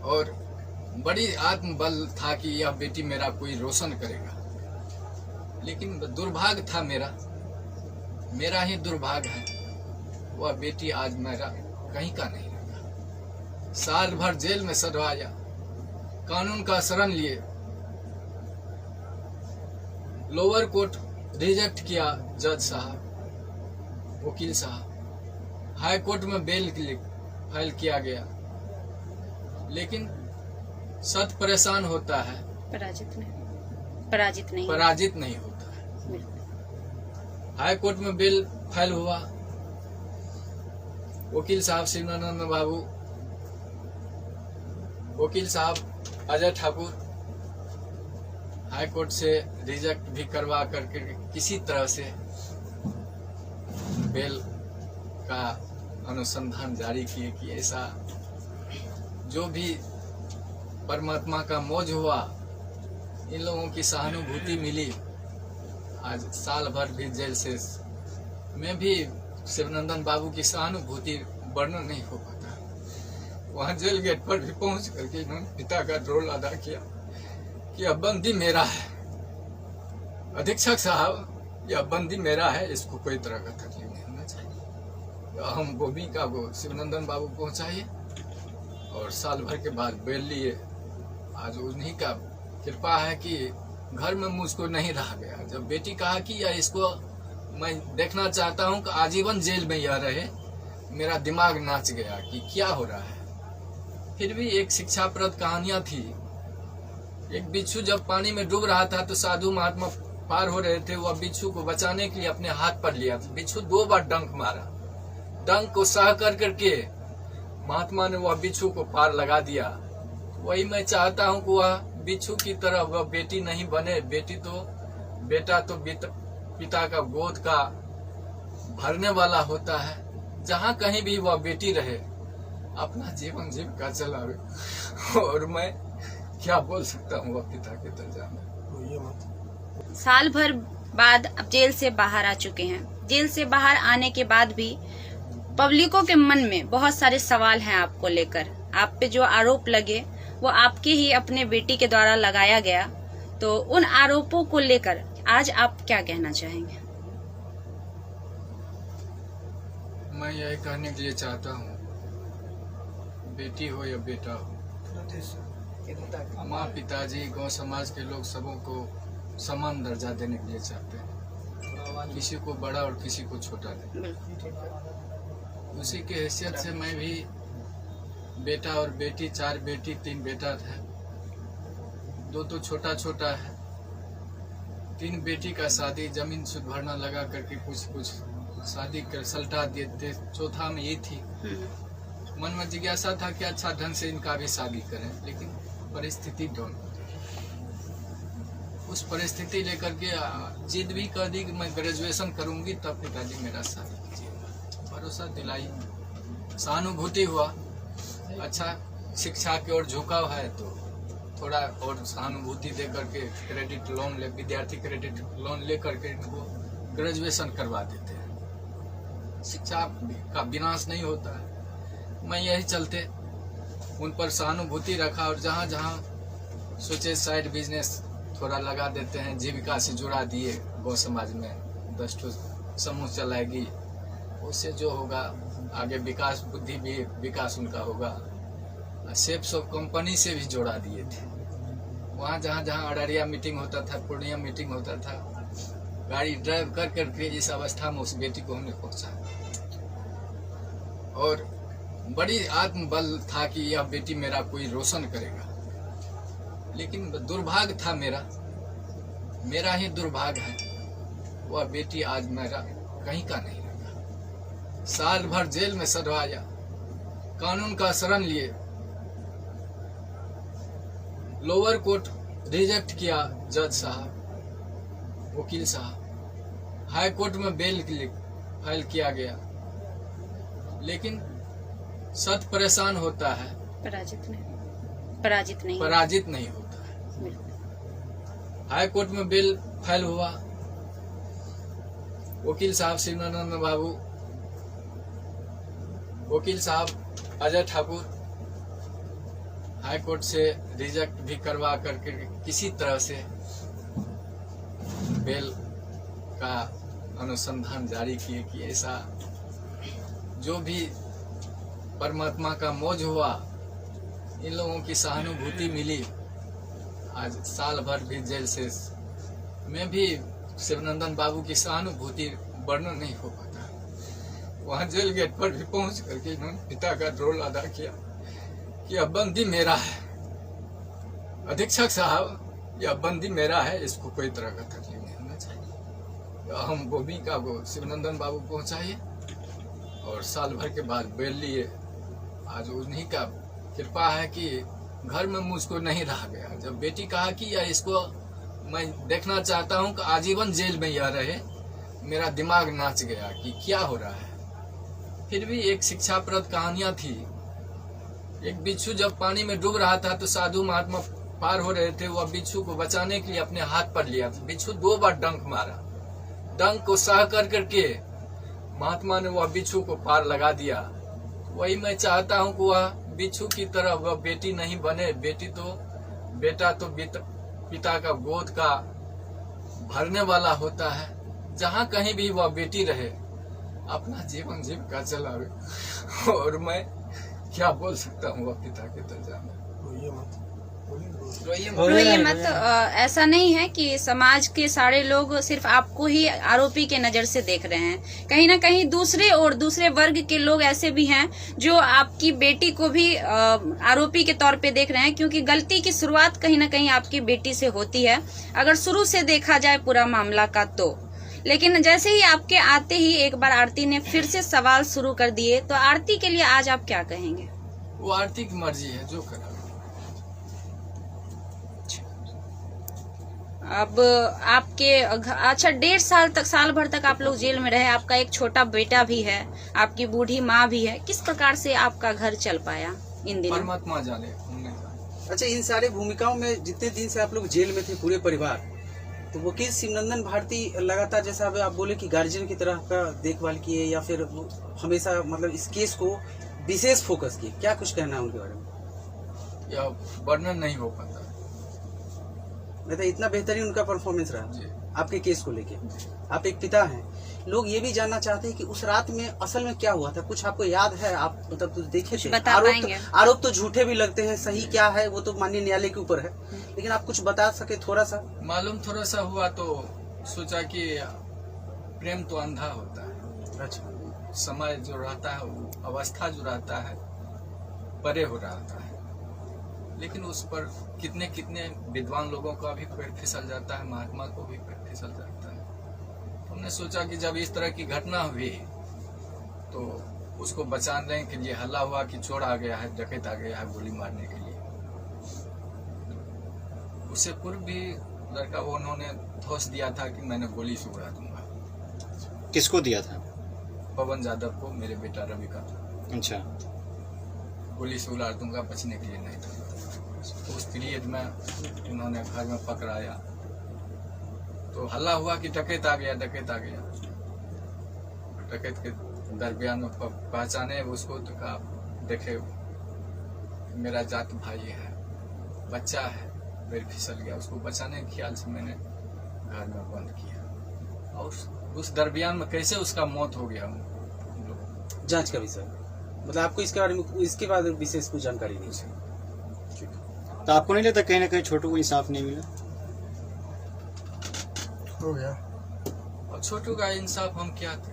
और बड़ी आत्मबल था कि यह बेटी मेरा कोई रोशन करेगा। लेकिन दुर्भाग्य था मेरा ही दुर्भाग्य है, वह बेटी आज मेरा कहीं का नहीं रहा। साल भर जेल में सड़वाया, कानून का शरण लिए, लोअर कोर्ट रिजेक्ट किया जज साहब, वकील साहब, हाई कोर्ट में बेल फाइल किया गया, लेकिन सत परेशान होता है, पराजित नहीं होता है। हाई कोर्ट में बेल फाइल हुआ, वकील साहब शिवानंद बाबू, वकील साहब अजय ठाकुर हाई कोर्ट से रिजेक्ट भी करवा करके किसी तरह से बेल का अनुसंधान जारी किए कि ऐसा जो भी परमात्मा का मौज हुआ, इन लोगों की सहानुभूति मिली। आज साल भर भी जेल से में भी शिवानंदन बाबू की सहानुभूति वर्णन नहीं हो पाता। वहां जेल गेट पर भी पहुंच करके इन्होंने पिता का रोल अदा किया कि अब बंदी मेरा है, अधीक्षक साहब यह बंदी मेरा है, इसको कोई तरह का तकलीफ नहीं होना चाहिए। हम भूमिका को शिवानंदन बाबू पहुंचाइए और साल भर के बाद बेल लिए। आज उन्हीं का कृपा है कि घर में मुझको नहीं रह गया। जब बेटी कहा कि यार इसको मैं देखना चाहता हूं कि आजीवन जेल में यह रहे, मेरा दिमाग नाच गया कि क्या हो रहा है। फिर भी एक शिक्षाप्रद कहानियां थी। एक बिच्छू जब पानी में डूब रहा था तो साधु महात्मा पार हो रहे थे, वह बिच्छू को बचाने के लिए अपने हाथ पर लिया। बिच्छू 2 बार डंक मारा, डंक को सह कर करके महात्मा ने वह बिच्छू को पार लगा दिया। वही मैं चाहता हूं कि वह बिच्छू की तरह वह बेटी नहीं बने। बेटा तो पिता का गोद का भरने वाला होता है। जहां कहीं भी वह बेटी रहे, अपना जीवन जीविका चलावे। और मैं क्या बोल सकता हूँ वह पिता के दर्जा में। साल भर बाद अब जेल से बाहर आ चुके हैं। जेल से बाहर आने के बाद भी पब्लिकों के मन में बहुत सारे सवाल हैं आपको लेकर। आप पे जो आरोप लगे वो आपके ही अपने बेटी के द्वारा लगाया गया, तो उन आरोपों को लेकर आज आप क्या कहना चाहेंगे? मैं यही कहने के लिए चाहता हूँ, बेटी हो या बेटा हो, माँ पिताजी गांव समाज के लोग सबों को समान दर्जा देने के लिए चाहते हैं। किसी को बड़ा और किसी को छोटा दे। उसी के हैसियत से मैं भी बेटा और बेटी, 4 बेटी 3 बेटा था। 2 तो छोटा छोटा है। 3 बेटी का शादी जमीन सुध भरना लगा करके कुछ शादी कर सल्टा देते। चौथा में ये थी। मन में जिज्ञासा था कि अच्छा ढंग से इनका भी शादी करें, लेकिन परिस्थिति डाउन होती। उस परिस्थिति लेकर के जिद भी कर दी कि मैं ग्रेजुएशन करूंगी तब पिताजी मेरा शादी कीजिएगा। भरोसा दिलाई, सहानुभूति हुआ। अच्छा शिक्षा की ओर झुकाव है तो थोड़ा और सहानुभूति दे करके क्रेडिट लोन विद्यार्थी क्रेडिट लोन ले करके इनको ग्रेजुएशन करवा देते हैं। शिक्षा का विनाश नहीं होता है। मैं यही चलते उन पर सहानुभूति रखा और जहाँ जहाँ सोचे साइड बिजनेस थोड़ा लगा देते हैं, जीविका से जुड़ा दिए। गौ समाज में 10 समूह चलाएगी, उससे जो होगा आगे विकास, बुद्धि भी विकास उनका होगा। सेप्स ऑफ कंपनी से भी जोड़ा दिए थे। वहाँ जहाँ जहाँ अररिया मीटिंग होता था, पूर्णिया मीटिंग होता था, गाड़ी ड्राइव कर करके इस अवस्था में उस बेटी को हमने पहुँचा। और बड़ी आत्मबल था कि यह बेटी मेरा कोई रोशन करेगा। लेकिन दुर्भाग्य था मेरा ही दुर्भाग्य है, वह बेटी आज मेरा कहीं का नहीं रहा। साल भर जेल में सड़वाया, कानून का शरण लिए, लोअर कोर्ट रिजेक्ट किया जज साहब, वकील साहब, हाई कोर्ट में बेल फाइल किया गया, लेकिन सत परेशान होता है, पराजित नहीं होता है। हाई कोर्ट में बेल फाइल हुआ, वकील साहब शिवानंद बाबू, वकील साहब अजय ठाकुर, हाई कोर्ट से रिजेक्ट भी करवा करके किसी तरह से बेल का अनुसंधान जारी किए कि ऐसा जो भी परमात्मा का मौज हुआ, इन लोगों की सहानुभूति मिली। आज साल भर भी जेल से में भी शिवनंदन बाबू की सहानुभूति वर्णन नहीं हो पाता। वहां जेल गेट पर भी पहुंच करके इन्होंने पिता का रोल अदा किया कि अब बंदी मेरा है, अधीक्षक साहब यह बंदी मेरा है, इसको कोई तरह का तकलीफ नहीं होना चाहिए। हम भूमिका को शिवनंदन बाबू पहुंचाइए और साल भर के बाद बेल लिए। आज उन्हीं का कृपा है कि घर में मुझको नहीं रहा गया। जब बेटी कहा कि यह इसको मैं देखना चाहता हूं कि आजीवन जेल में यह रहे, मेरा दिमाग नाच गया कि क्या हो रहा है। फिर भी एक शिक्षाप्रद कहानियां थी। एक बिच्छू जब पानी में डूब रहा था तो साधु महात्मा पार हो रहे थे, वह बिच्छू को बचाने के लिए अपने हाथ पर लिया। बिच्छू 2 बार डंक मारा, डंक को सह कर करके महात्मा ने वह बिच्छू को पार लगा दिया। वही मैं चाहता हूं कि वह बिच्छू की तरह वह बेटी नहीं बने। बेटा तो पिता का गोद का भरने वाला होता है। जहां कहीं भी वह बेटी रहे, अपना जीवन जीविका चलावे। और मैं क्या बोल सकता हूँ वह पिता के दर्जा में। रोइए मत। ऐसा नहीं है कि समाज के सारे लोग सिर्फ आपको ही आरोपी के नजर से देख रहे हैं। कहीं ना कहीं दूसरे वर्ग के लोग ऐसे भी हैं जो आपकी बेटी को भी आरोपी के तौर पे देख रहे हैं, क्योंकि गलती की शुरुआत कहीं ना कहीं आपकी बेटी से होती है, अगर शुरू से देखा जाए पूरा मामला का तो। लेकिन जैसे ही आपके आते ही एक बार आरती ने फिर से सवाल शुरू कर दिए, तो आरती के लिए आज आप क्या कहेंगे? वो आरती की मर्जी है, जो करा। अब आपके अच्छा 1.5 साल भर तक आप लोग जेल में रहे। आपका एक छोटा बेटा भी है, आपकी बूढ़ी माँ भी है। किस प्रकार से आपका घर चल पाया इन दिनों? परमात्मा जाने। अच्छा, इन सारे भूमिकाओं में जितने दिन से आप लोग जेल में थे, पूरे परिवार, तो वकील शिवनंदन भारती लगातार, जैसा आप बोले कि गार्जियन की तरह का देखभाल किए, या फिर हमेशा मतलब इस केस को विशेष फोकस किए, क्या कुछ कहना है उनके बारे में? यह वर्णन नहीं हो पाता। मतलब इतना बेहतरीन उनका परफॉर्मेंस रहा आपके केस को लेके। आप एक पिता हैं, लोग ये भी जानना चाहते हैं कि उस रात में असल में क्या हुआ था। कुछ आपको याद है? आप मतलब कुछ देखे थे? आरोप तो झूठे भी लगते हैं, सही क्या है वो तो माननीय न्यायालय के ऊपर है, लेकिन आप कुछ बता सके थोड़ा सा? मालूम थोड़ा सा हुआ तो सोचा कि प्रेम तो अंधा होता है। अच्छा, समय जो रहता है, अवस्था जो रहता है, परे हो रहा है। लेकिन उस पर कितने विद्वान लोगों का भी पैर फिसल जाता है, महात्मा को भी पैर फिसल जाता है। हमने सोचा कि जब इस तरह की घटना हुई तो उसको बचाने के लिए हल्ला हुआ कि चोर आ गया है, डकैत आ गया है गोली मारने के लिए। उससे पूर्व भी लड़का वो उन्होंने धोस दिया था कि मैंने गोली से उड़ा दूंगा। किसको दिया था? पवन यादव को, मेरे बेटा रवि का। अच्छा, गोली से उड़ा दूंगा, बचने के लिए नहीं था। तो उस पीरियड में उन्होंने घर में पकड़ाया तो हल्ला हुआ कि डकैत आ गया, डकैत आ गया। डकैत के दरमियान में पहचाने उसको तो कहा, देखे मेरा जात भाई है, बच्चा है, पैर फिसल गया। उसको बचाने के ख्याल से मैंने घर में बंद किया। और उस दरमियान में कैसे उसका मौत हो गया, जांच का विषय। मतलब आपको इसके बारे में इसके बाद विशेष कुछ जानकारी नहीं? तो आपको नहीं लगता कहीं ना कहीं छोटू को इंसाफ नहीं मिला? हो गया। और छोटू का इंसाफ हम क्या थे?